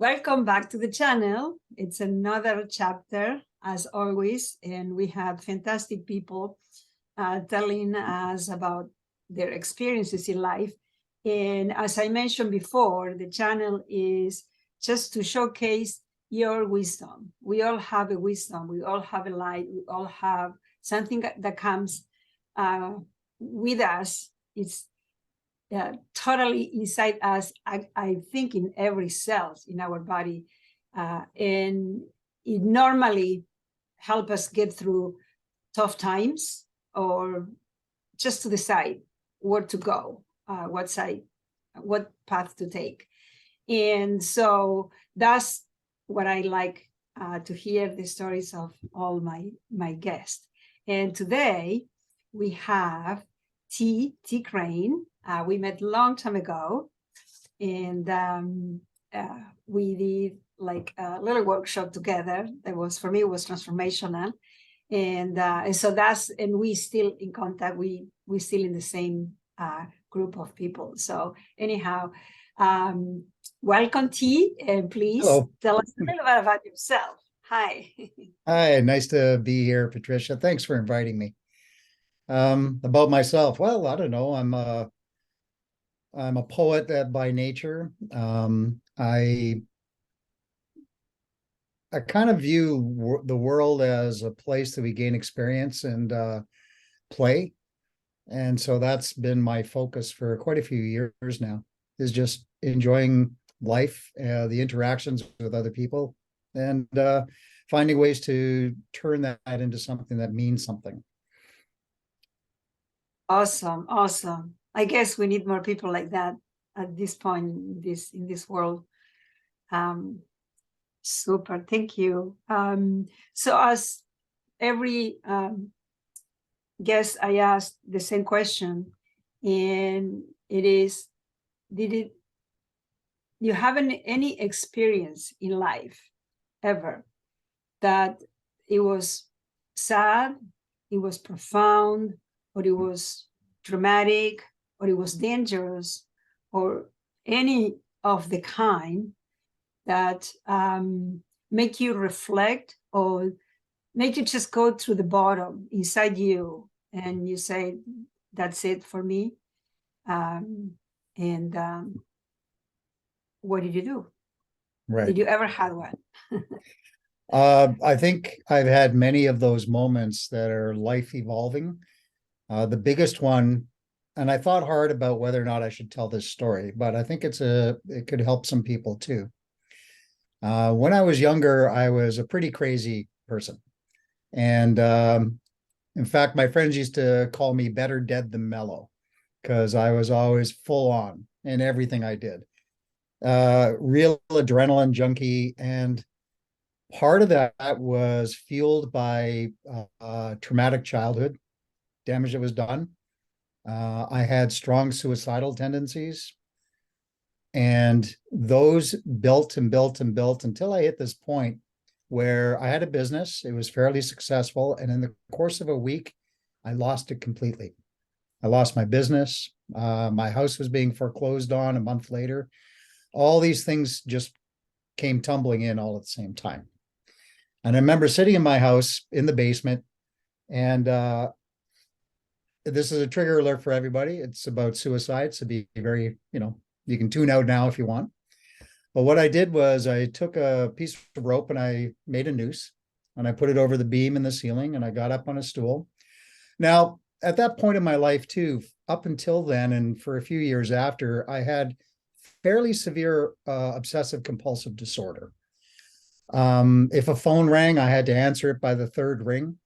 Welcome back to the channel. It's another chapter, as always, and we have fantastic people telling us about their experiences in life. And as I mentioned before, the channel is just to showcase your wisdom. We all have a wisdom. We all have a light. We all have something that comes with us. It's totally inside us, I think in every cell in our body. And it normally helps us get through tough times or just to decide where to go, what path to take. And so that's what I like to hear the stories of all my guests. And today we have T Crane. We met a long time ago, and we did like a little workshop together. That was, for me, it was transformational. And so and we still in contact. We still in the same group of people. So anyhow, welcome, T, and please tell us a little bit about yourself. Hi. Hi, nice to be here, Patricia. Thanks for inviting me. About myself, well, I don't know. I'm a poet by nature. I kind of view the world as a place that we gain experience and play. And so that's been my focus for quite a few years now, is just enjoying life, the interactions with other people, and finding ways to turn that into something that means something. Awesome. I guess we need more people like that at this point in this world. Super. Thank you. So as every guest, I asked the same question, and it is, you have any experience in life ever that it was sad, it was profound, or it was dramatic, or it was dangerous, or any of the kind that make you reflect or make you just go through the bottom inside you and you say, that's it for me. What did you do? Right. Did you ever have one? I think I've had many of those moments that are life evolving. The biggest one, and I thought hard about whether or not I should tell this story, but I think it could help some people too. When I was younger, I was a pretty crazy person. And in fact, my friends used to call me better dead than mellow, because I was always full on in everything I did. Real adrenaline junkie. And part of that was fueled by traumatic childhood damage that was done. I had strong suicidal tendencies. And those built and built and built until I hit this point where I had a business. It was fairly successful. And in the course of a week, I lost it completely. I lost my business. My house was being foreclosed on a month later. All these things just came tumbling in all at the same time. And I remember sitting in my house in the basement, and this is a trigger alert for everybody. It's about suicide. So be very, you can tune out now if you want. But what I did was I took a piece of rope and I made a noose and I put it over the beam in the ceiling, and I got up on a stool. Now, at that point in my life too, up until then, and for a few years after, I had fairly severe obsessive compulsive disorder. If a phone rang, I had to answer it by the third ring.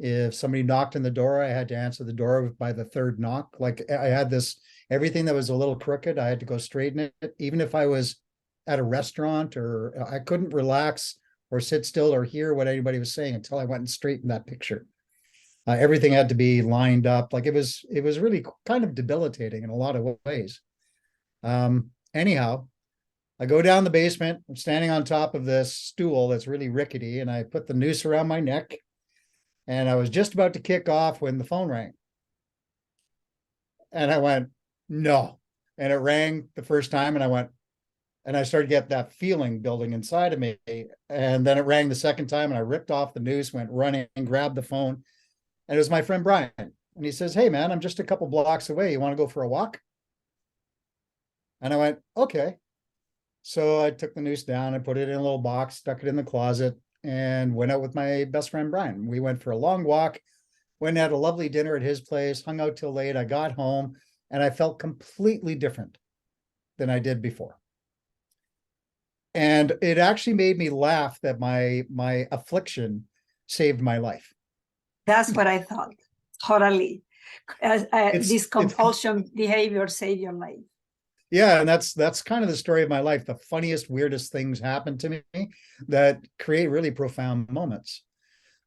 If somebody knocked on the door, I had to answer the door by the third knock. Like, I had everything that was a little crooked, I had to go straighten it. Even if I was at a restaurant, or I couldn't relax or sit still or hear what anybody was saying until I went and straightened that picture. Everything had to be lined up. Like, it was really kind of debilitating in a lot of ways. Anyhow, I go down the basement. I'm standing on top of this stool that's really rickety, and I put the noose around my neck. And I was just about to kick off when the phone rang. And I went, no. And it rang the first time, and I went, And I started to get that feeling building inside of me. And then it rang the second time and I ripped off the news, went running, grabbed the phone. And it was my friend Brian. And he says, "Hey man, I'm just a couple blocks away. You want to go for a walk?" And I went, "Okay." So I took the noose down, I put it in a little box, stuck it in the closet, and went out with my best friend Brian. We went for a long walk, went and had a lovely dinner at his place, hung out till late. I got home and I felt completely different than I did before. And it actually made me laugh that my affliction saved my life. That's what I thought. Totally. This It's compulsion behavior save your life. Yeah, and that's kind of the story of my life. The funniest, weirdest things happen to me that create really profound moments.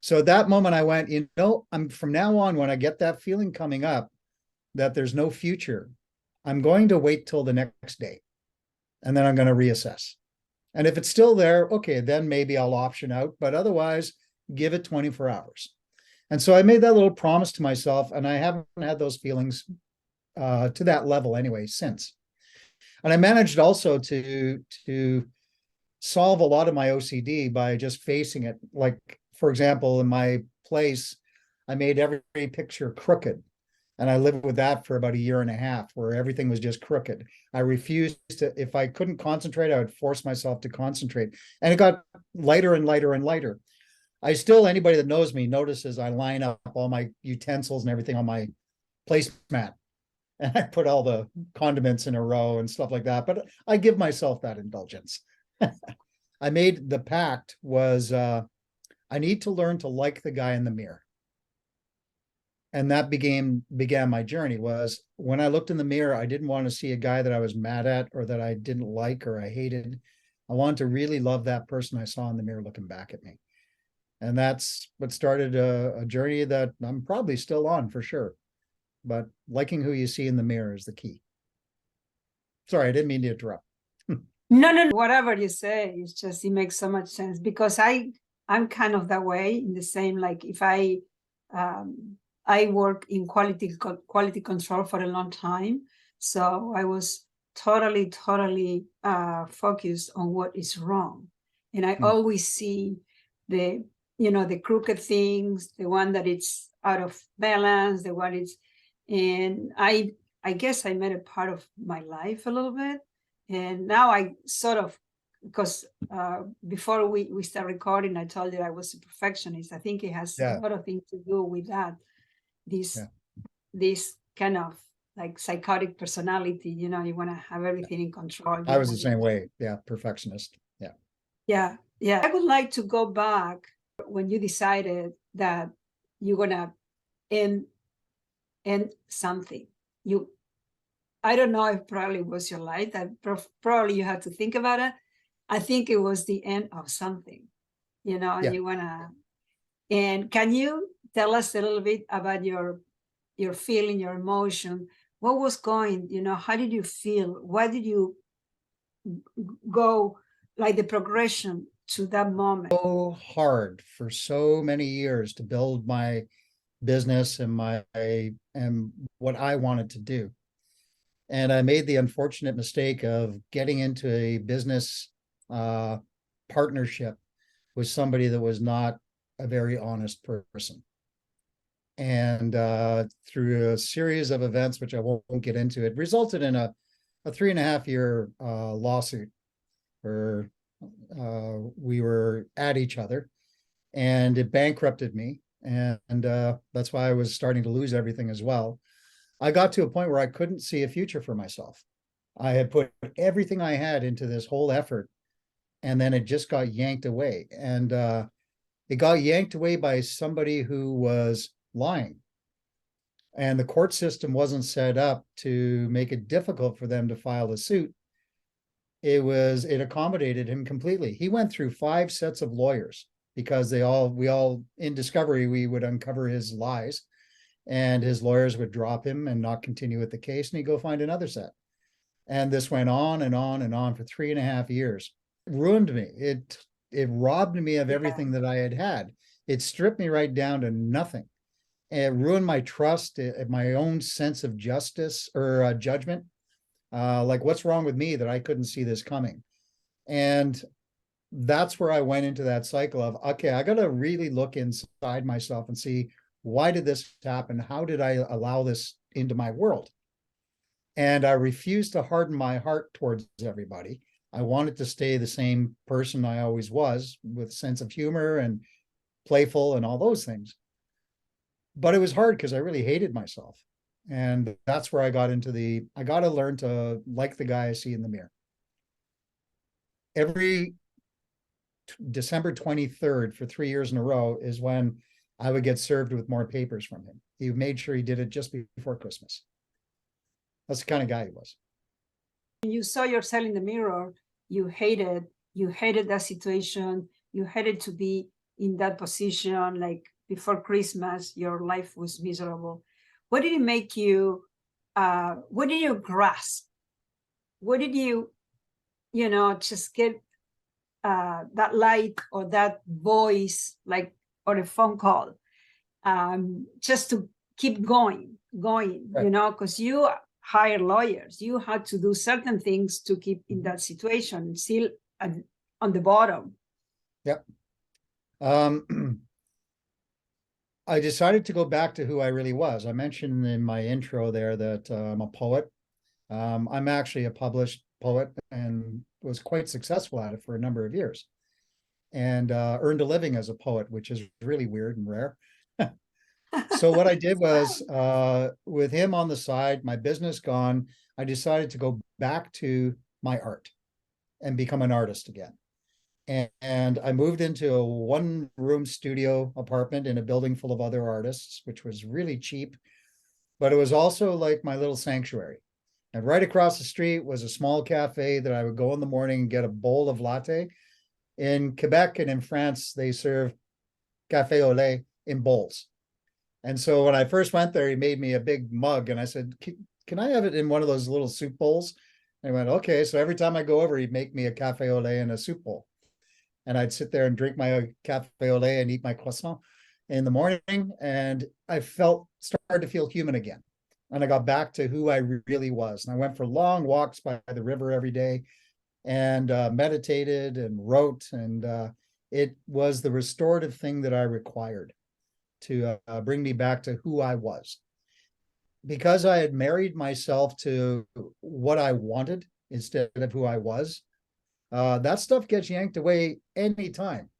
So at that moment I went, I'm from now on, when I get that feeling coming up that there's no future, I'm going to wait till the next day. And then I'm going to reassess. And if it's still there, okay, then maybe I'll option out, but otherwise give it 24 hours. And so I made that little promise to myself, and I haven't had those feelings to that level anyway since. And I managed also to solve a lot of my OCD by just facing it. Like, for example, in my place, I made every picture crooked. And I lived with that for about a year and a half, where everything was just crooked. I refused to, if I couldn't concentrate, I would force myself to concentrate. And it got lighter and lighter and lighter. Anybody that knows me notices I line up all my utensils and everything on my placemat. And I put all the condiments in a row and stuff like that. But I give myself that indulgence. I made the pact was I need to learn to like the guy in the mirror. And that began my journey. Was when I looked in the mirror, I didn't want to see a guy that I was mad at or that I didn't like or I hated. I wanted to really love that person I saw in the mirror looking back at me. And that's what started a journey that I'm probably still on for sure. But liking who you see in the mirror is the key. Sorry, I didn't mean to interrupt. No. Whatever you say, it makes so much sense, because I'm kind of that way, in the same, like if I work in quality control for a long time. So I was totally focused on what is wrong. And I always see the crooked things, the one that it's out of balance, the one it's, and I guess I made it part of my life a little bit. And now I sort of, because before we start recording, I told you I was a perfectionist. I think it has a lot of things to do with that. This kind of like psychotic personality, you want to have everything in control. I was the same way. Yeah, perfectionist. Yeah. I would like to go back when you decided that you're gonna end something. I don't know if probably was your life, that probably you had to think about it. I think it was the end of something, and you wanna. And can you tell us a little bit about your feeling, your emotion? What was going, how did you feel? Why did you go, like the progression to that moment? So hard for so many years to build my business and what I wanted to do. And I made the unfortunate mistake of getting into a business partnership with somebody that was not a very honest person. And through a series of events, which I won't get into, it resulted in a 3.5-year lawsuit where we were at each other, and it bankrupted me. And that's why I was starting to lose everything as well. I got to a point where I couldn't see a future for myself. I had put everything I had into this whole effort, and then it just got yanked away. And it got yanked away by somebody who was lying. And the court system wasn't set up to make it difficult for them to file a suit. It accommodated him completely. He went through 5 sets of lawyers because we all in discovery, we would uncover his lies, and his lawyers would drop him and not continue with the case, and he'd go find another set. And this went on and on and on for 3.5 years. It ruined me. It robbed me of everything that I had. It stripped me right down to nothing. It ruined my trust, my own sense of justice or judgment. Like, what's wrong with me that I couldn't see this coming? And that's where I went into that cycle of, okay, I got to really look inside myself and see, why did this happen? How did I allow this into my world? And I refused to harden my heart towards everybody. I wanted to stay the same person I always was, with sense of humor and playful and all those things. But it was hard because I really hated myself. And that's where I got into I got to learn to like the guy I see in the mirror. Every December 23rd for 3 years in a row is when I would get served with more papers from him. He made sure he did it just before Christmas. That's the kind of guy he was. When you saw yourself in the mirror, you hated that situation, you hated to be in that position. Like before Christmas, your life was miserable. What did it make you, what did you grasp? What did you just get that light or that voice, like, or a phone call, just to keep going, Right. because you hire lawyers, you had to do certain things to keep in that situation, still on the bottom. Yep. I decided to go back to who I really was. I mentioned in my intro there that I'm a poet. I'm actually a published poet and was quite successful at it for a number of years, and earned a living as a poet, which is really weird and rare. So what I did was, with him on the side, my business gone, I decided to go back to my art and become an artist again. And I moved into a one-room studio apartment in a building full of other artists, which was really cheap, but it was also like my little sanctuary. And right across the street was a small cafe that I would go in the morning and get a bowl of latte. In Quebec and in France, they serve café au lait in bowls. And so when I first went there, he made me a big mug, and I said, can I have it in one of those little soup bowls? And he went, okay. So every time I go over, he'd make me a café au lait in a soup bowl. And I'd sit there and drink my café au lait and eat my croissant in the morning. And I started to feel human again. And I got back to who I really was. And I went for long walks by the river every day, and meditated and wrote. And it was the restorative thing that I required to bring me back to who I was. Because I had married myself to what I wanted instead of who I was, that stuff gets yanked away anytime.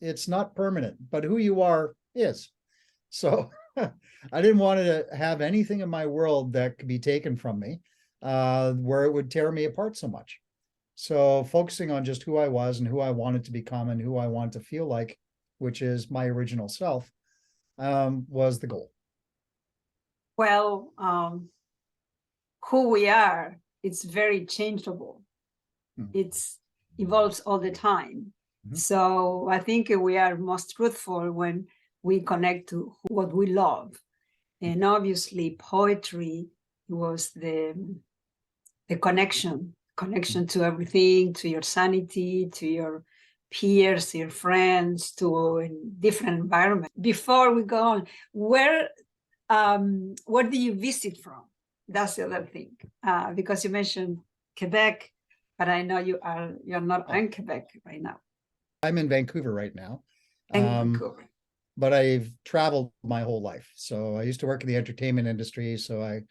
It's not permanent, but who you are is. So I didn't want to have anything in my world that could be taken from me, where it would tear me apart so much. So focusing on just who I was and who I wanted to become and who I wanted to feel like, which is my original self, was the goal. Well, who we are, it's very changeable. It's evolves all the time. So I think we are most truthful when we connect to what we love. And obviously poetry was the connection to everything, to your sanity, to your peers, your friends, to a different environment. Before we go on, where do you visit from? That's the other thing, because you mentioned Quebec, but I know you're not in Quebec right now. I'm in Vancouver right now. Vancouver. But I've traveled my whole life. So I used to work in the entertainment industry. So I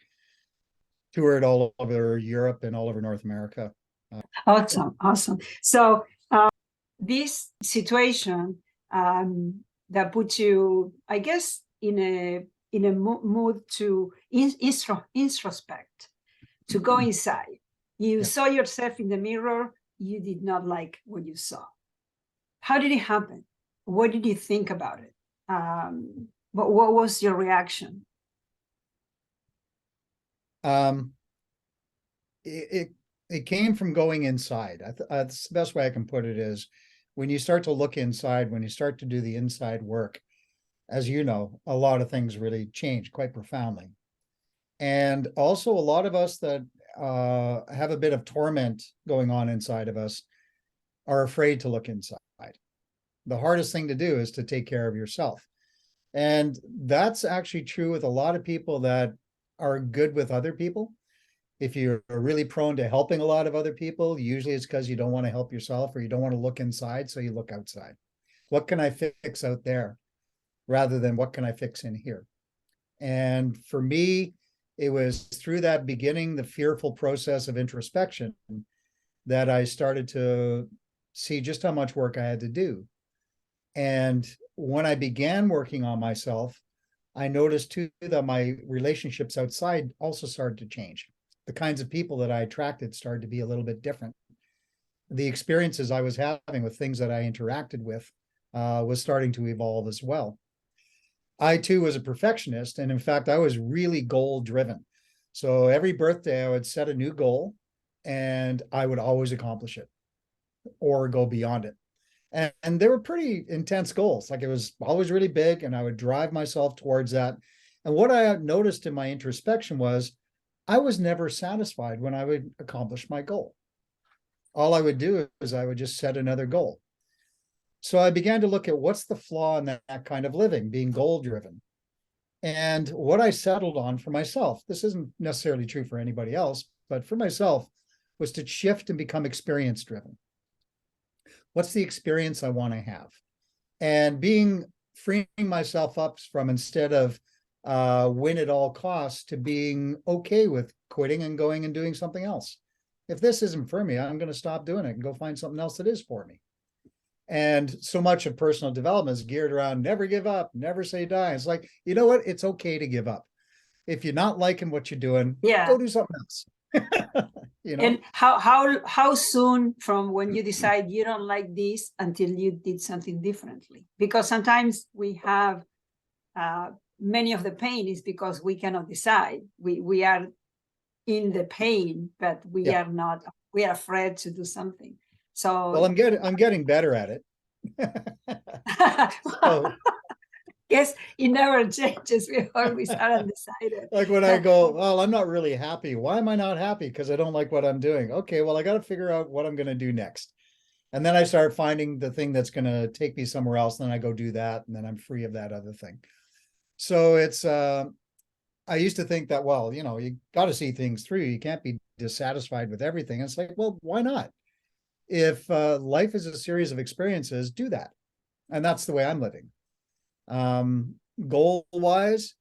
toured all over Europe and all over North America. Awesome. So this situation that puts you, I guess, in a mood to introspect, to go inside. You saw yourself in the mirror. You did not like what you saw. How did it happen? What did you think about it? What was your reaction? It came from going inside. That's the best way I can put it is, when you start to look inside, when you start to do the inside work, as you know, a lot of things really change quite profoundly. And also a lot of us that have a bit of torment going on inside of us are afraid to look inside. The hardest thing to do is to take care of yourself. And that's actually true with a lot of people that are good with other people. If you're really prone to helping a lot of other people, usually it's because you don't want to help yourself or you don't want to look inside, so you look outside. What can I fix out there rather than what can I fix in here? And for me, it was through that beginning, the fearful process of introspection, that I started to see just how much work I had to do. And when I began working on myself, I noticed too that my relationships outside also started to change. The kinds of people that I attracted started to be a little bit different. The experiences I was having with things that I interacted with was starting to evolve as well. I too was a perfectionist, and in fact, I was really goal driven. So every birthday, I would set a new goal, and I would always accomplish it or go beyond it. And they were pretty intense goals. Like, it was always really big, and I would drive myself towards that. And what I noticed in my introspection was I was never satisfied when I would accomplish my goal. All I would do is I would just set another goal. So I began to look at what's the flaw in that kind of living, being goal driven. And what I settled on for myself, this isn't necessarily true for anybody else, but for myself, was to shift and become experience driven. What's the experience I want to have? And freeing myself up from, instead of win at all costs, to being okay with quitting and going and doing something else. If this isn't for me, I'm going to stop doing it and go find something else that is for me. And so much of personal development is geared around never give up, never say die. It's like, you know what? It's okay to give up. If you're not liking what you're doing, go do something else. You know? And how soon from when you decide you don't like this until you did something differently? Because sometimes we have many of the pain is because we cannot decide. We are in the pain, but we are not. We are afraid to do something. So well, I'm getting better at it. So, yes, it never changes. We always are undecided. Like when I go, well, I'm not really happy. Why am I not happy? Because I don't like what I'm doing. Okay, well, I got to figure out what I'm going to do next. And then I start finding the thing that's going to take me somewhere else. And then I go do that. And then I'm free of that other thing. So it's, I used to think that, well, you know, you got to see things through. You can't be dissatisfied with everything. It's like, well, why not? If life is a series of experiences, do that. And that's the way I'm living. Goal wise,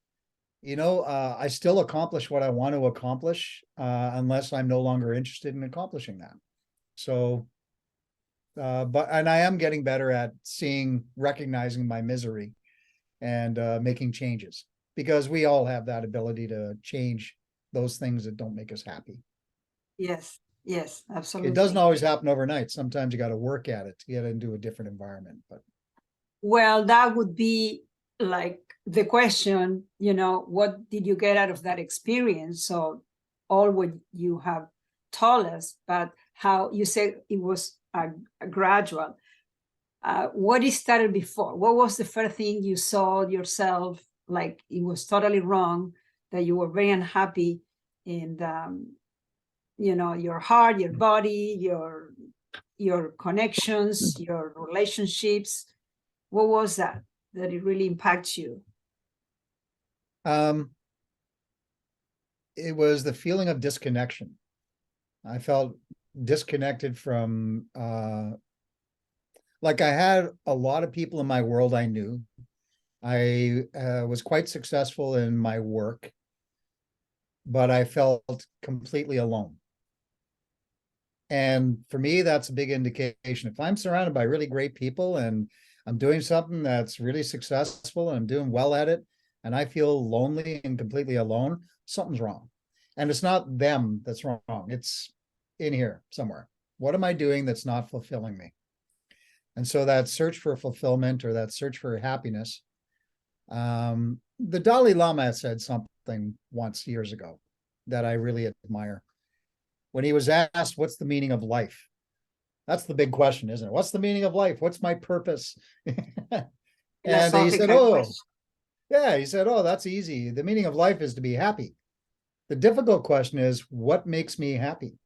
you know, I still accomplish what I want to accomplish unless I'm no longer interested in accomplishing that. So, and I am getting better at recognizing my misery and making changes, because we all have that ability to change those things that don't make us happy. Yes, absolutely. It doesn't always happen overnight. Sometimes you got to work at it to get into a different environment. But well, that would be like the question, you know, what did you get out of that experience? So all what you have told us, but how you said it was a gradual. What started before? What was the first thing you saw yourself like it was totally wrong, that you were very unhappy in you know, your heart, your body, your connections, your relationships? What was that it really impacts you? It was the feeling of disconnection. I felt disconnected from, like, I had a lot of people in my world I knew. I was quite successful in my work, but I felt completely alone. And for me, that's a big indication. If I'm surrounded by really great people and I'm doing something that's really successful and I'm doing well at it, and I feel lonely and completely alone, something's wrong. And it's not them that's wrong. It's in here somewhere. What am I doing that's not fulfilling me? And so that search for fulfillment, or that search for happiness, the Dalai Lama said something once years ago that I really admire. When he was asked, what's the meaning of life? That's the big question, isn't it? What's the meaning of life? What's my purpose? And he said, he said, oh, that's easy. The meaning of life is to be happy. The difficult question is, what makes me happy?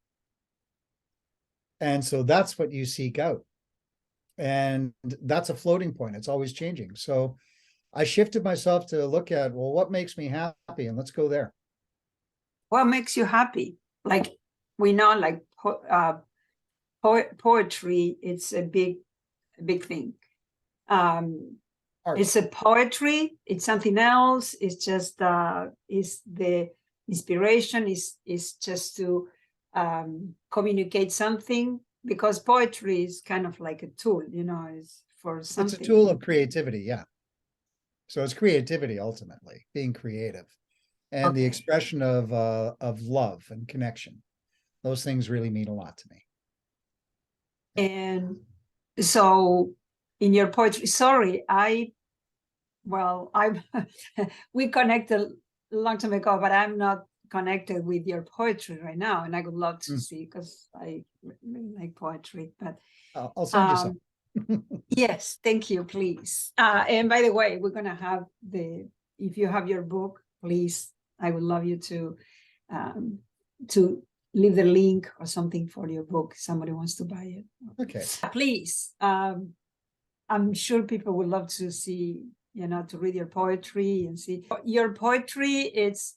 And so that's what you seek out. And that's a floating point. It's always changing. So I shifted myself to look at, well, what makes me happy? And let's go there. What makes you happy? like we know, like poetry, it's a big thing. Art. It's a poetry, it's something else. It's just is the inspiration is just to communicate something, because poetry is kind of like a tool, is for something. It's a tool of creativity, yeah. So it's creativity ultimately, being creative, and the Okay. expression of love and connection. Those things really mean a lot to me. And so in your poetry, sorry, we connected a long time ago, but I'm not connected with your poetry right now, and I would love to see, because I really like poetry. But I'll send you some. yes, thank you, please. And by the way, we're gonna have if you have your book, please, I would love you to leave the link or something for your book if somebody wants to buy it. Okay. Please. I'm sure people would love to see, to read your poetry and see your poetry. It's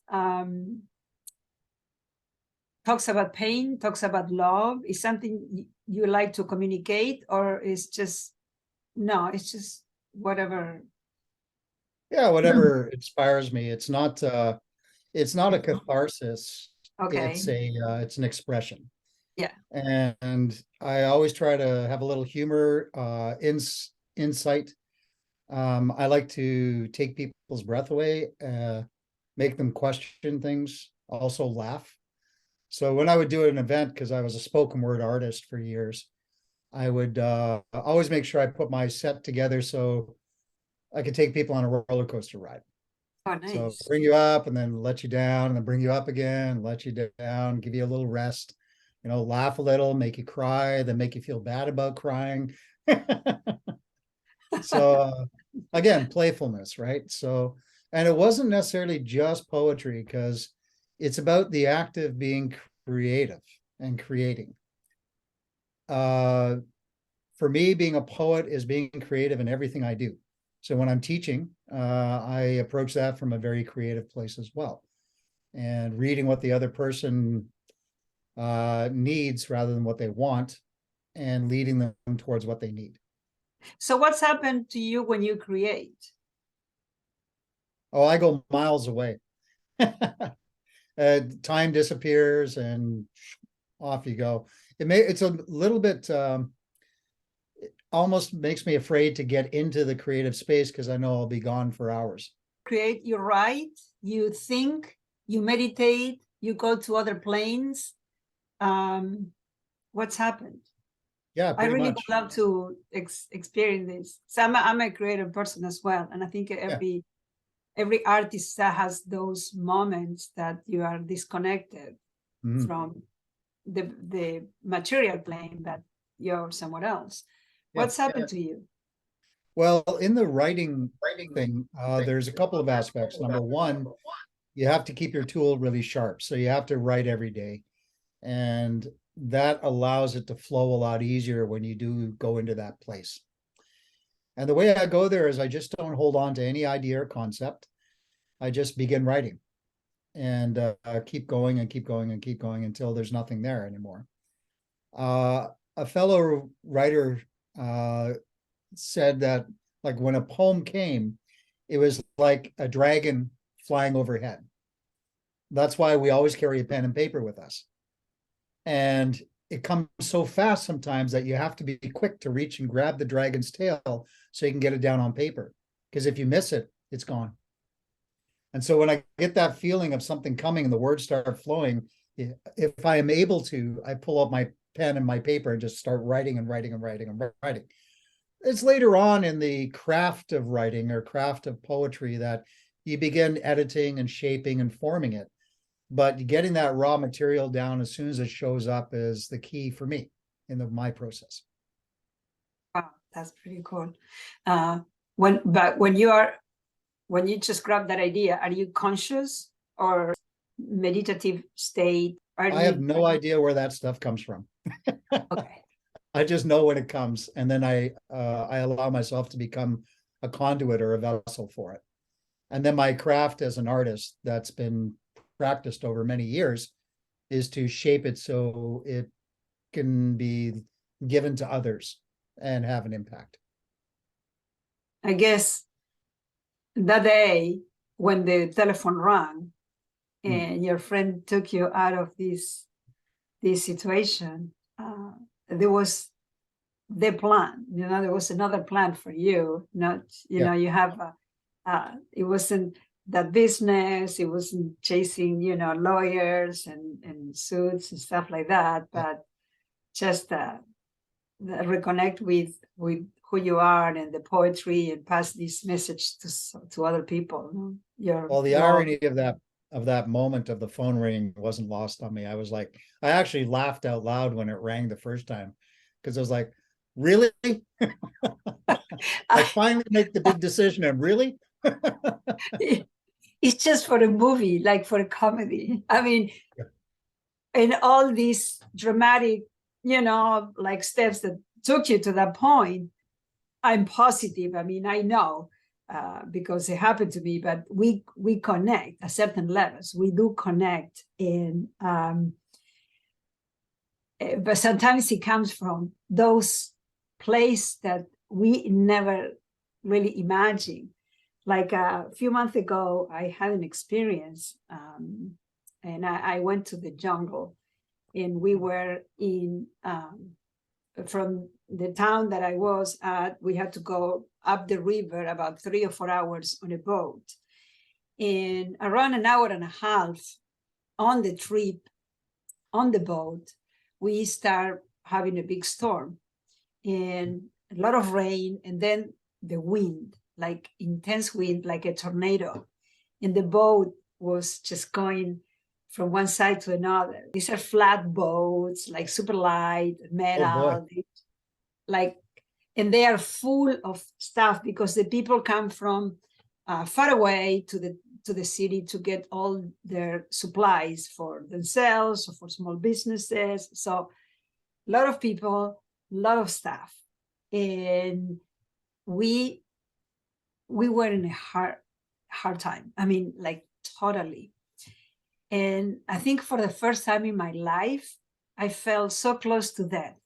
talks about pain, talks about love. Is something you like to communicate, or is just it's just whatever? Yeah, whatever inspires me. It's not a catharsis. Okay. It's an expression. Yeah. And I always try to have a little humor, insight. I like to take people's breath away, make them question things, also laugh. So when I would do an event, because I was a spoken word artist for years, I would always make sure I put my set together so I could take people on a roller coaster ride. Oh, nice. So bring you up and then let you down, and then bring you up again, let you down, give you a little rest, laugh a little, make you cry, then make you feel bad about crying. So again, playfulness, right? So, and it wasn't necessarily just poetry, because it's about the act of being creative and creating. For me, being a poet is being creative in everything I do. So when I'm teaching, I approach that from a very creative place as well, and reading what the other person needs rather than what they want, and leading them towards what they need. So what's happened to you when you create? Oh, I go miles away. Time disappears and off you go. It's a little bit, it almost makes me afraid to get into the creative space, because I know I'll be gone for hours. Create, you write, you think, you meditate, you go to other planes. What's happened? Yeah, I really much. would love to experience this. So I'm a creative person as well, and I think every artist that has those moments that you are disconnected from the material plane, that you're somewhere else. What's happened to you? Well, in the writing thing, there's a couple of aspects. Number one, you have to keep your tool really sharp. So you have to write every day. And that allows it to flow a lot easier when you do go into that place. And the way I go there is I just don't hold on to any idea or concept. I just begin writing, and keep going and keep going and keep going until there's nothing there anymore. A fellow writer said that, like, when a poem came, it was like a dragon flying overhead. That's why we always carry a pen and paper with us. And it comes so fast sometimes that you have to be quick to reach and grab the dragon's tail so you can get it down on paper. Because if you miss it, it's gone. And so when I get that feeling of something coming and the words start flowing, if I am able to, I pull up my pen and my paper and just start writing and writing and writing and writing. It's later on in the craft of writing or craft of poetry that you begin editing and shaping and forming it. But getting that raw material down as soon as it shows up is the key for me in my process. Wow, that's pretty cool. When you just grab that idea, are you conscious or meditative state? I have no idea where that stuff comes from. Okay. I just know when it comes, and then I allow myself to become a conduit or a vessel for it. And then my craft as an artist that's been practiced over many years is to shape it so it can be given to others and have an impact. I guess that day when the telephone rang and your friend took you out of this situation, there was the plan. There was another plan for you. Not, you have it wasn't that business. It wasn't chasing, lawyers and suits and stuff like that. But just reconnect with who you are and the poetry, and pass this message to other people. Well, the irony of that moment of the phone ringing wasn't lost on me. I was like, I actually laughed out loud when it rang the first time, because I was like, really? I finally make the big decision, and really? It's just for a movie, like for a comedy. I mean, and all these dramatic, like steps that took you to that point, I'm positive. I mean, I know because it happened to me, but we connect at certain levels. We do connect but sometimes it comes from those places that we never really imagined. Like a few months ago, I had an experience, and I went to the jungle, and we were in from the town that I was at, we had to go up the river about 3 or 4 hours on a boat. And around an hour and a half on the trip, on the boat, we start having a big storm and a lot of rain, and then the wind, like intense wind, like a tornado. And the boat was just going from one side to another. These are flat boats, like super light, metal, and they are full of stuff because the people come from far away to the city to get all their supplies for themselves or for small businesses. So a lot of people, a lot of stuff. And we were in a hard time. I mean, like totally. And I think for the first time in my life, I felt so close to death,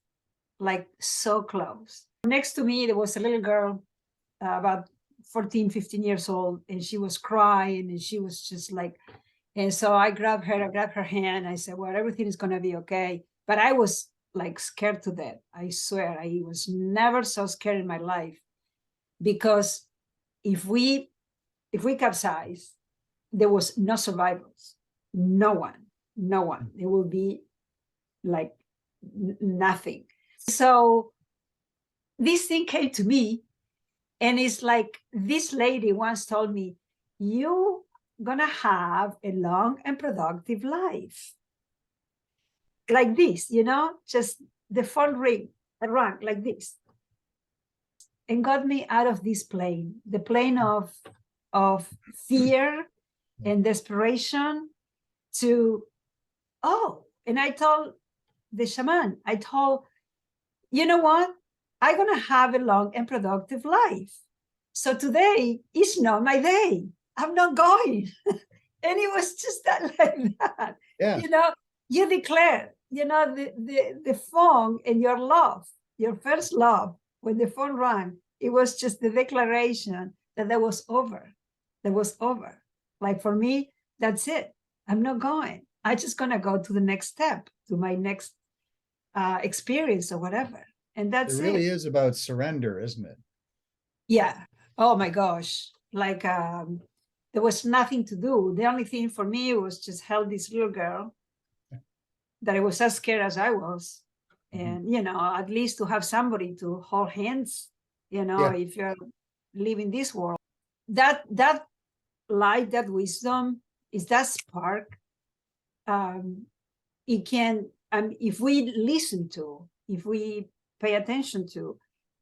like so close. Next to me, there was a little girl, about 14, 15 years old, and she was crying, and she was just like, and so I grabbed her hand. I said, well, everything is going to be okay. But I was like scared to death. I swear, I was never so scared in my life, because if we capsize, there was no survivors. No one. It will be like nothing. So this thing came to me, and it's like this lady once told me, "You gonna have a long and productive life." Like this, just the phone rang like this, and got me out of this plane, the plane of fear and desperation, to, and I told the shaman, you know what? I'm going to have a long and productive life. So today is not my day. I'm not going. And it was just that, like that. Yeah. You declare, the phone and your love, your first love, when the phone rang, it was just the declaration that was over. That was over. Like for me, that's it. I'm not going. I'm just going to go to the next step, to my next experience or whatever. And that's it. It really is about surrender, isn't it? Yeah. Oh my gosh. Like there was nothing to do. The only thing for me was just help this little girl that I was as scared as I was. And, at least to have somebody to hold hands, if you're living this world. That light, that wisdom, is that spark. It can, if we listen to, if we pay attention to,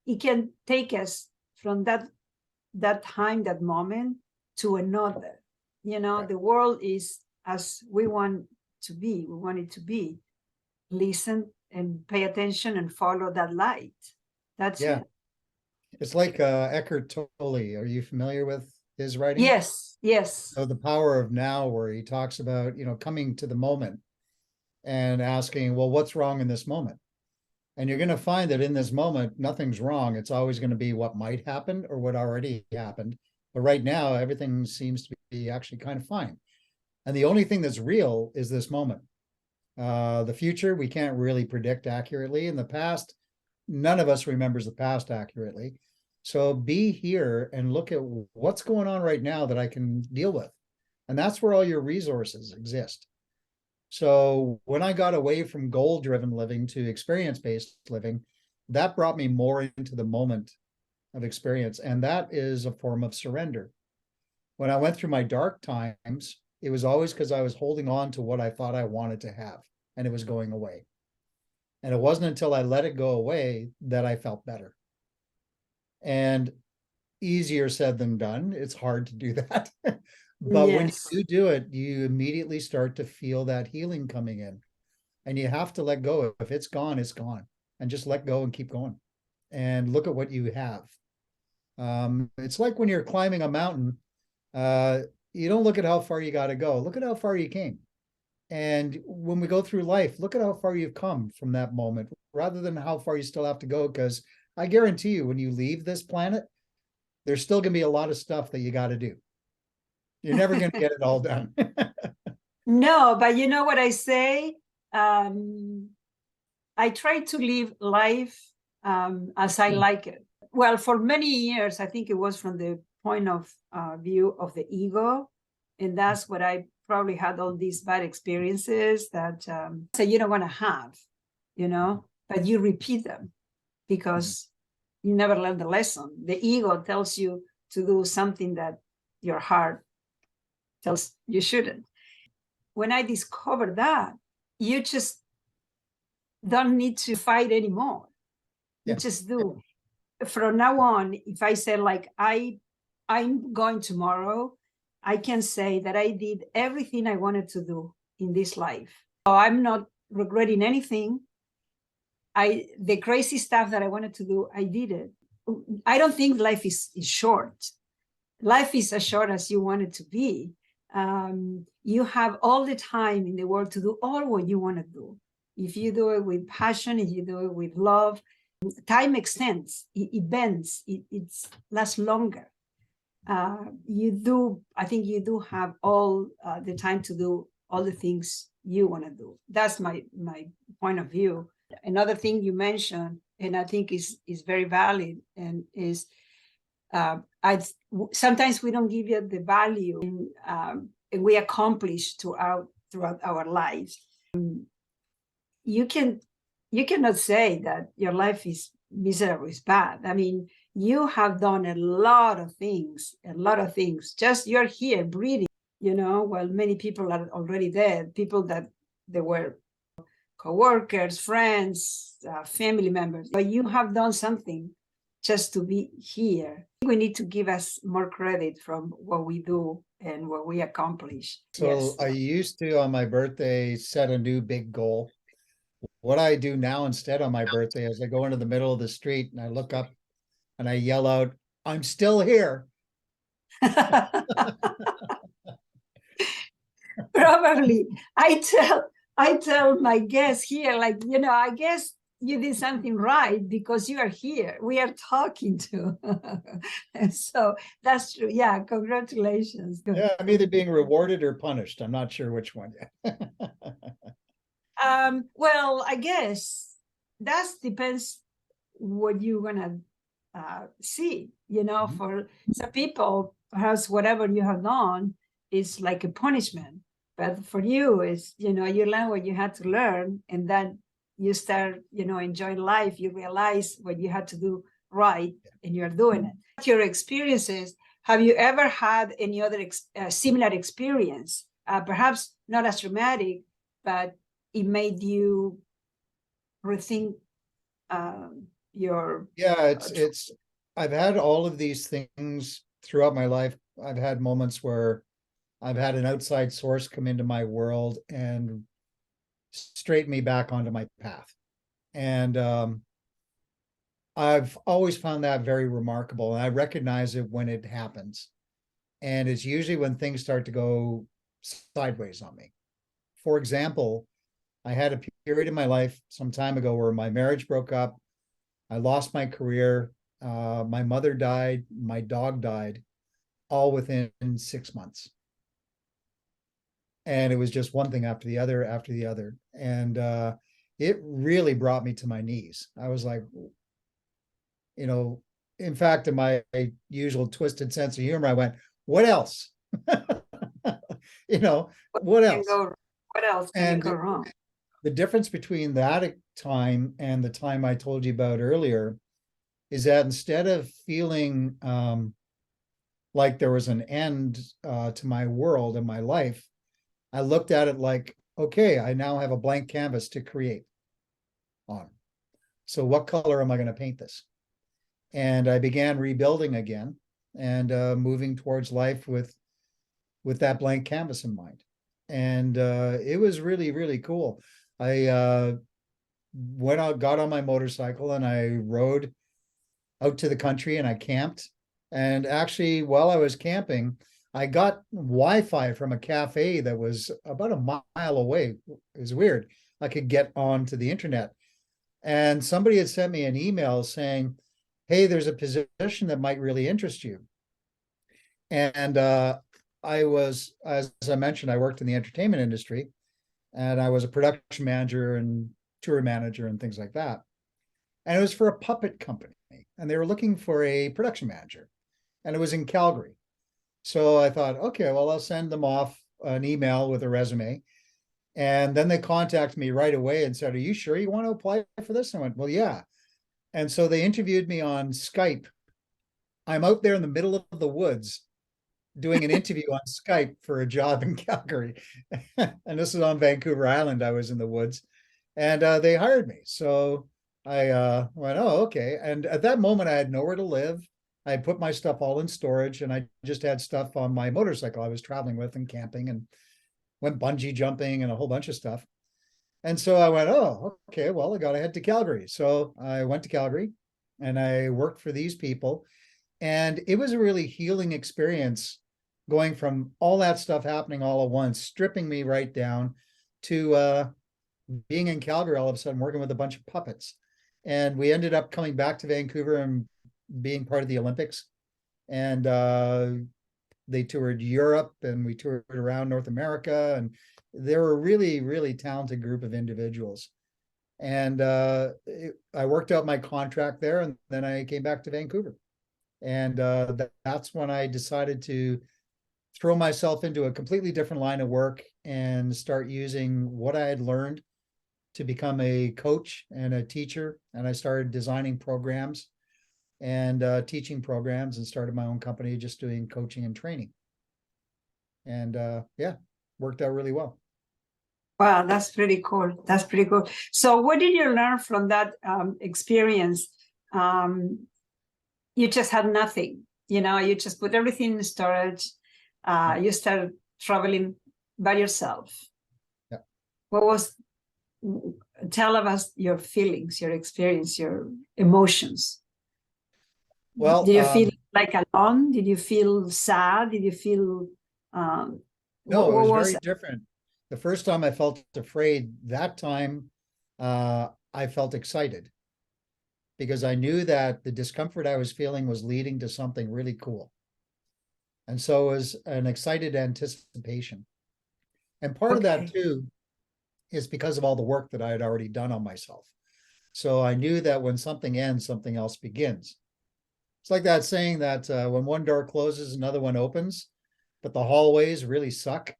it can take us from that time, that moment, to another. The world is as we want to be. We want it to be. Listen and pay attention and follow that light. That's it. It's like Eckhart Tolle. Are you familiar with his writing? Yes. So The Power of Now, where he talks about, coming to the moment. and asking, well, what's wrong in this moment? And you're going to find that in this moment, nothing's wrong. It's always going to be what might happen or what already happened. But right now, everything seems to be actually kind of fine. And the only thing that's real is this moment. The future, we can't really predict accurately. In the past, none of us remembers the past accurately. So be here and look at what's going on right now that I can deal with. And that's where all your resources exist. So when I got away from goal-driven living to experience-based living, that brought me more into the moment of experience. And that is a form of surrender. When I went through my dark times, it was always because I was holding on to what I thought I wanted to have, and it was going away. And it wasn't until I let it go away that I felt better. And easier said than done. It's hard to do that. But when Yes. you do it, you immediately start to feel that healing coming in. And you have to let go. If it's gone, it's gone. And just let go and keep going. And look at what you have. It's like when you're climbing a mountain, you don't look at how far you got to go. Look at how far you came. And when we go through life, look at how far you've come from that moment, rather than how far you still have to go. Because I guarantee you, when you leave this planet, there's still going to be a lot of stuff that you got to do. You're never going to get it all done. No, but you know what I say? I try to live life as I like it. Well, for many years, I think it was from the point of view of the ego. And that's what I probably had all these bad experiences that say you don't want to have, but you repeat them because you never learn the lesson. The ego tells you to do something that your heart tells you shouldn't. When I discovered that, you just don't need to fight anymore. You just do. From now on, if I say like I'm going tomorrow, I can say that I did everything I wanted to do in this life. So I'm not regretting anything. The crazy stuff that I wanted to do, I did it. I don't think life is short. Life is as short as you want it to be. You have all the time in the world to do all what you want to do. If you do it with passion, if you do it with love, time extends, it bends, it lasts longer. I think you do have all the time to do all the things you want to do. That's my point of view. Another thing you mentioned, and I think is very valid, and is sometimes we don't give it the value we accomplish throughout our lives. You cannot say that your life is miserable, is bad. I mean, you have done a lot of things. Just you're here breathing, while many people are already dead, people that they were co-workers, friends, family members. But you have done something just to be here. We need to give us more credit from what we do and what we accomplish. So yes. I used to, on my birthday, set a new big goal. What I do now instead on my birthday is I go into the middle of the street and I look up and I yell out, "I'm still here." Probably. I tell my guests here, like, I guess you did something right because you are here. We are talking to. And so that's true. Yeah, congratulations. Good. Yeah, I'm either being rewarded or punished. I'm not sure which one yet. Well, I guess that depends what you're gonna see. For some people, perhaps whatever you have done is like a punishment, but for you is you learn what you had to learn, and then you start enjoying life. You realize what you had to do right, and you're doing it. Your experiences. Have you ever had any other similar experience? Perhaps not as traumatic, but it made you rethink your. Yeah, it's I've had all of these things throughout my life. I've had moments where I've had an outside source come into my world and straighten me back onto my path. And I've always found that very remarkable. And I recognize it when it happens. And it's usually when things start to go sideways on me. For example, I had a period in my life some time ago where my marriage broke up. I lost my career. My mother died. My dog died, all within 6 months. And it was just one thing after the other, after the other. And it really brought me to my knees. I was like, in fact, in my usual twisted sense of humor, I went, what else? What else? What else can go wrong? The difference between that time and the time I told you about earlier is that instead of feeling like there was an end to my world and my life, I looked at it like, okay, I now have a blank canvas to create on. So what color am I going to paint this? And I began rebuilding again and moving towards life with that blank canvas in mind. And it was really, really cool. I went out, got on my motorcycle, and I rode out to the country, and I camped. And actually, while I was camping, I got Wi-Fi from a cafe that was about a mile away. It was weird. I could get onto the internet. And somebody had sent me an email saying, hey, there's a position that might really interest you. And I was, as I mentioned, I worked in the entertainment industry, and I was a production manager and tour manager and things like that. And it was for a puppet company, and they were looking for a production manager, and it was in Calgary. So I thought, okay, well, I'll send them off an email with a resume. And then they contacted me right away and said, are you sure you want to apply for this? I went, well, yeah. And so they interviewed me on Skype. I'm out there in the middle of the woods doing an interview on Skype for a job in Calgary. And this is on Vancouver Island. I was in the woods, and they hired me. So I went, oh, okay. And at that moment, I had nowhere to live. I had put my stuff all in storage, and I just had stuff on my motorcycle I was traveling with and camping, and went bungee jumping and a whole bunch of stuff. And so I went, oh, okay, well, I got to head to Calgary. So I went to Calgary and I worked for these people. And it was a really healing experience, going from all that stuff happening all at once, stripping me right down, to being in Calgary all of a sudden, working with a bunch of puppets. And we ended up coming back to Vancouver and being part of the Olympics. And they toured Europe, and we toured around North America, and they were a really, really talented group of individuals. And I worked out my contract there, and then I came back to Vancouver. And that's when I decided to throw myself into a completely different line of work and start using what I had learned to become a coach and a teacher. And I started designing programs and teaching programs, and started my own company just doing coaching and training. And yeah, worked out really well. Wow, that's pretty cool. That's pretty cool. So what did you learn from that experience? You just had nothing, you just put everything in storage. You started traveling by yourself. Yeah. Tell us your feelings, your experience, your emotions. Well, did you feel like alone? Did you feel sad? Did you feel no, it was very different. The first time I felt afraid, that time I felt excited, because I knew that the discomfort I was feeling was leading to something really cool. And so it was an excited anticipation. And part of that too is because of all the work that I had already done on myself. So I knew that when something ends, something else begins. It's like that saying that when one door closes, another one opens, but the hallways really suck.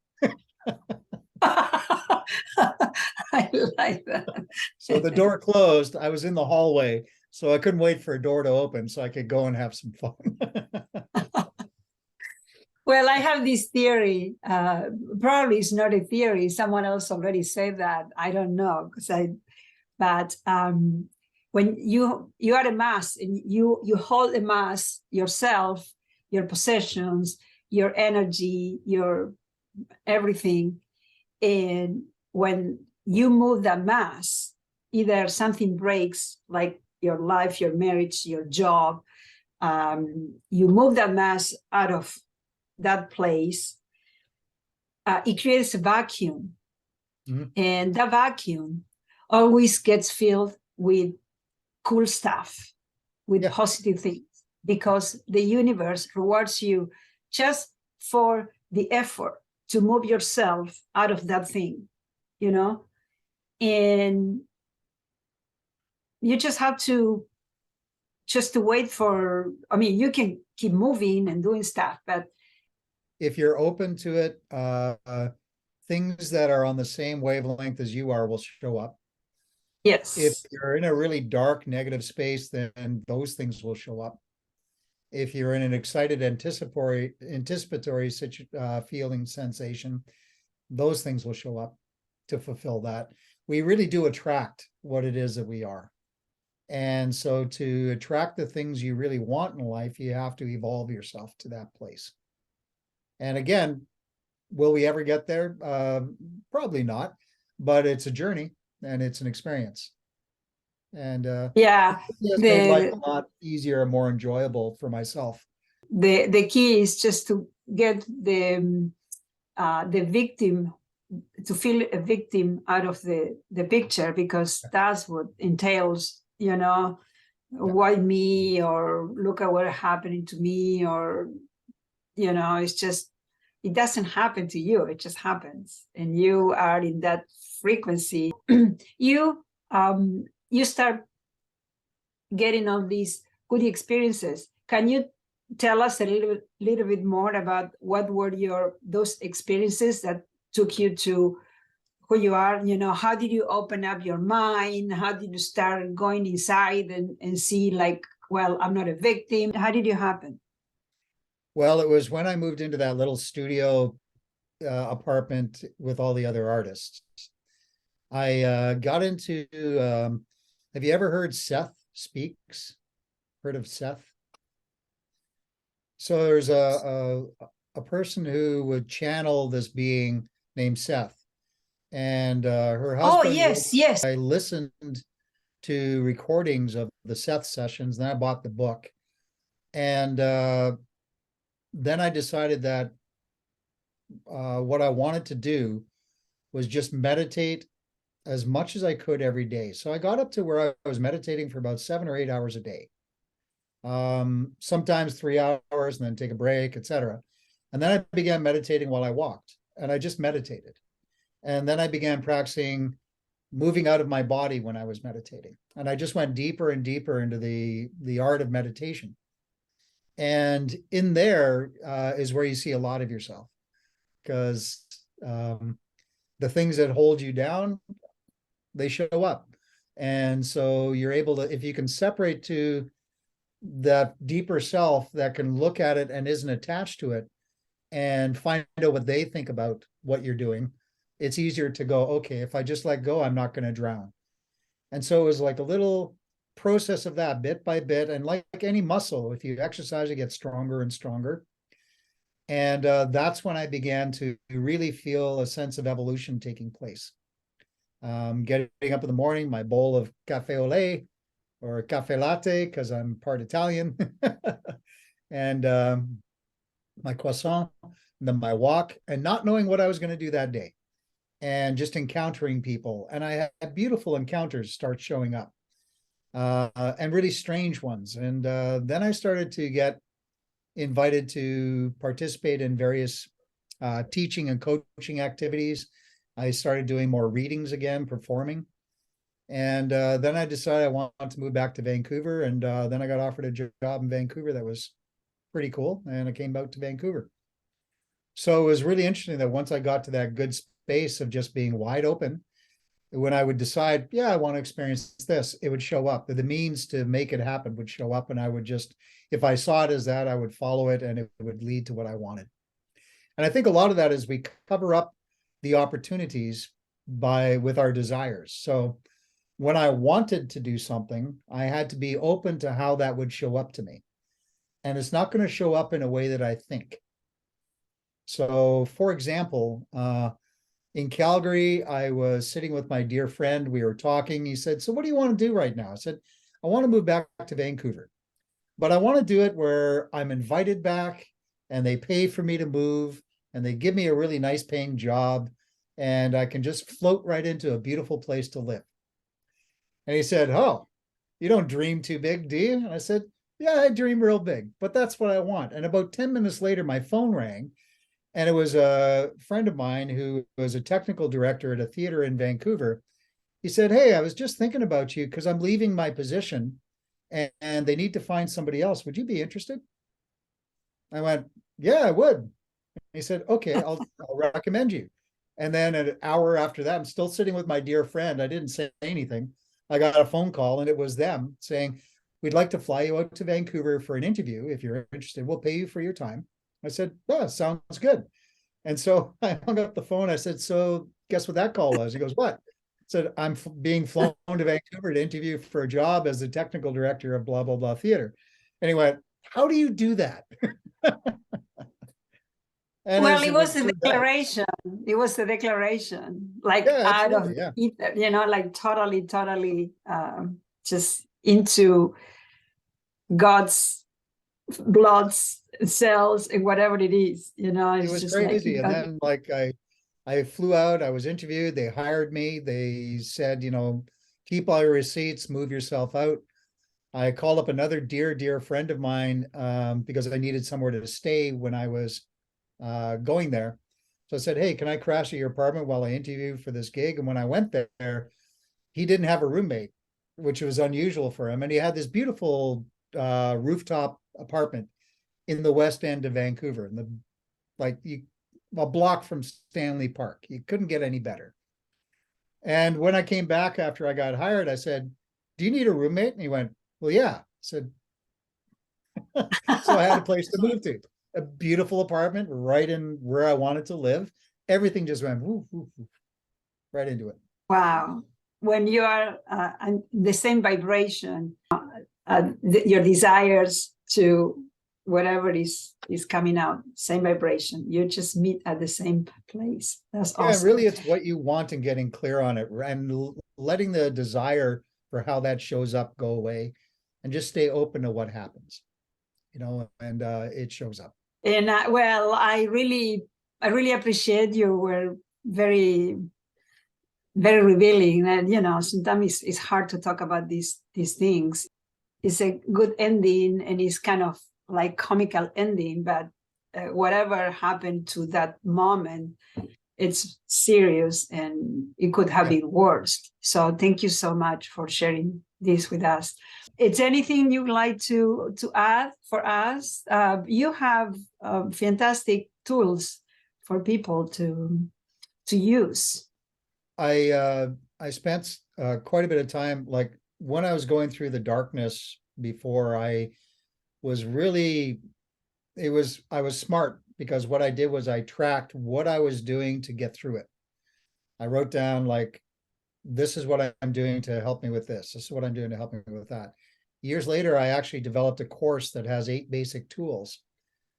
I like that. So the door closed, I was in the hallway, so I couldn't wait for a door to open so I could go and have some fun. Well, I have this theory. Probably it's not a theory. Someone else already said that. I don't know, but when you are a mass, and you hold a mass yourself, your possessions, your energy, your everything, and when you move that mass, either something breaks, like your life, your marriage, your job, you move that mass out of that place, it creates a vacuum. Mhm. And the vacuum always gets filled with cool stuff, with Yeah. positive things, because the universe rewards you just for the effort to move yourself out of that thing, you know? And you just have to wait for, I mean, you can keep moving and doing stuff, but If you're open to it, things that are on the same wavelength as you are will show up. If yes. you're in a really dark, negative space, then those things will show up. If you're in an excited, anticipatory feeling sensation, those things will show up to fulfill that. We really do attract what it is that we are. And so to attract the things you really want in life, you have to evolve yourself to that place. And again, will we ever get there? Probably not, but it's a journey and it's an experience. And Yeah. it's made life The a lot easier and more enjoyable for myself. the key is just to get the victim, to feel a victim out of the picture, because that's what entails, you know, why me, or look at what happening to me, or, you know, it's just, it doesn't happen to you, it just happens, and you are in that frequency. You start getting all these good experiences. Can you tell us a little bit more about what were those experiences that took you to who you are? You know, how did you open up your mind? How did you start going inside and see, like, well, I'm not a victim? How did it happen? Well, it was when I moved into that little studio apartment with all the other artists. I got into, have you ever heard Seth Speaks? Heard of Seth? So there's a person who would channel this being named Seth, and her Oh, husband. yes, yes. I listened to recordings of the Seth sessions, then I bought the book, and then I decided that what I wanted to do was just meditate as much as I could every day. So I got up to where I was meditating for about 7 or 8 hours a day. Sometimes 3 hours and then take a break, etc. And then I began meditating while I walked, and I just meditated. And then I began practicing moving out of my body when I was meditating. And I just went deeper and deeper into the art of meditation. And in there is where you see a lot of yourself, because the things that hold you down, they show up. And so you're able to, if you can separate to that deeper self that can look at it and isn't attached to it and find out what they think about what you're doing, it's easier to go, okay, if I just let go, I'm not going to drown. And so it was like a little process of that, bit by bit. And like any muscle, if you exercise, it gets stronger and stronger. And that's when I began to really feel a sense of evolution taking place. Getting up in the morning, my bowl of cafe au lait or cafe latte, because I'm part Italian, and my croissant, and then my walk, and not knowing what I was going to do that day, and just encountering people. And I had beautiful encounters start showing up, and really strange ones. And then I started to get invited to participate in various teaching and coaching activities. I started doing more readings again, performing. And then I decided I wanted to move back to Vancouver. And then I got offered a job in Vancouver that was pretty cool. And I came out to Vancouver. So it was really interesting that once I got to that good space of just being wide open, when I would decide, yeah, I want to experience this, it would show up. The means to make it happen would show up. And I would just, if I saw it as that, I would follow it and it would lead to what I wanted. And I think a lot of that is we cover up the opportunities with our desires. So when I wanted to do something, I had to be open to how that would show up to me. And it's not going to show up in a way that I think. So, for example, in Calgary, I was sitting with my dear friend. We were talking. He said, "So what do you want to do right now?" I said, "I want to move back to Vancouver, but I want to do it where I'm invited back and they pay for me to move and they give me a really nice paying job and I can just float right into a beautiful place to live. And he said, oh, you don't dream too big, do you? And I said, yeah, I dream real big, but that's what I want. And about 10 minutes later, my phone rang, and it was a friend of mine who was a technical director at a theater in Vancouver. He said, hey, I was just thinking about you because I'm leaving my position and they need to find somebody else. Would you be interested? I went, yeah, I would. He said, okay, I'll recommend you. And then an hour after that, I'm still sitting with my dear friend. I didn't say anything. I got a phone call and it was them saying, we'd like to fly you out to Vancouver for an interview. If you're interested, we'll pay you for your time. I said, yeah, sounds good. And so I hung up the phone. I said, so guess what that call was? He goes, what? I said, I'm being flown to Vancouver to interview for a job as the technical director of blah, blah, blah theater. And he went, how do you do that? And Well, it was a turned out, declaration. It was a declaration, like yeah, out of absolutely, yeah. ether, you know, like totally just into God's blood cells and whatever it is, you know, It it's was just like crazy. And then like I flew out, I was interviewed, they hired me. They said, you know, keep all your receipts, move yourself out. I called up another dear friend of mine because I needed somewhere to stay when I was going there. So I said, hey, can I crash at your apartment while I interview for this gig? And when I went there, he didn't have a roommate, which was unusual for him. And he had this beautiful rooftop apartment in the west end of Vancouver, in the like you a block from Stanley Park. You couldn't get any better. And when I came back after I got hired, I said, do you need a roommate? And he went, well, yeah. I said, so I had a place to move to, a beautiful apartment right in where I wanted to live. Everything just went woof, woof, woof, right into it. wow. When you are the same vibration, your desires to whatever is coming out, same vibration, you just meet at the same place. That's Yeah, awesome. really, it's what you want and getting clear on it and letting the desire for how that shows up go away and just stay open to what happens, you know, and it shows up. And well, I really appreciate you. Were very revealing, and you know, sometimes it's hard to talk about these things. It's a good ending, and it's kind of like comical ending, but whatever happened to that moment, it's serious, and it could have been worse. So thank you so much for sharing this with us. Is anything you'd like to add for us? You have fantastic tools for people to use. I spent quite a bit of time, like when I was going through the darkness before, I was really, I was smart because what I did was I tracked what I was doing to get through it. I wrote down like, this is what I'm doing to help me with this. This is what I'm doing to help me with that. Years later, I actually developed a course that has 8 basic tools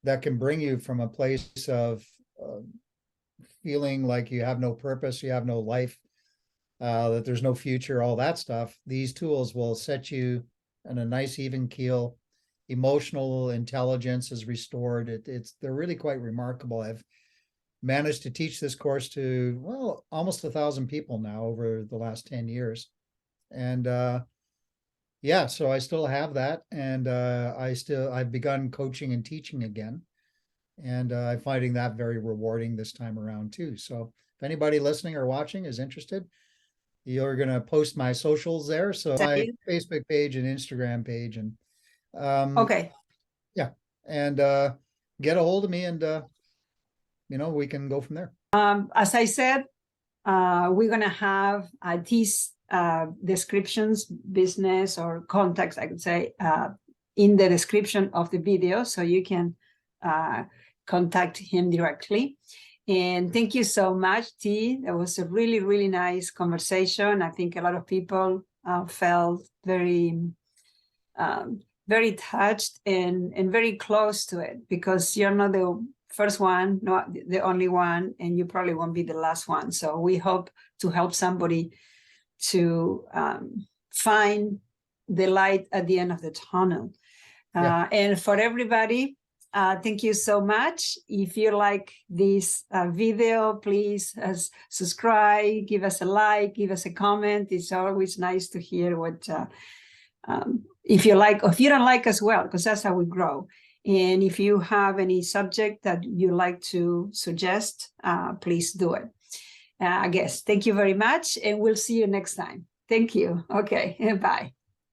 that can bring you from a place of feeling like you have no purpose, you have no life, that there's no future, all that stuff. These tools will set you in a nice even keel. Emotional intelligence is restored. They're really quite remarkable. I've managed to teach this course to, well, almost 1,000 people now over the last 10 years. And yeah, so I still have that. And I've begun coaching and teaching again. And I'm finding that very rewarding this time around too. So if anybody listening or watching is interested, you're going to post my socials there. So my Facebook page and Instagram page, and Okay. yeah, and get a hold of me, and you know, we can go from there. As I said, we're gonna have these descriptions, business or contacts, I could say, in the description of the video, so you can contact him directly. And thank you so much, T. That was a really nice conversation. I think a lot of people felt very touched and very close to it, because you're not the first one, not the only one, and you probably won't be the last one. So we hope to help somebody to find the light at the end of the tunnel. And for everybody, Thank you so much. If you like this video, please subscribe, give us a like, give us a comment. It's always nice to hear what, if you like, or if you don't like as well, because that's how we grow. And if you have any subject that you like to suggest, please do it. I guess, thank you very much, and we'll see you next time. Thank you. Okay, bye.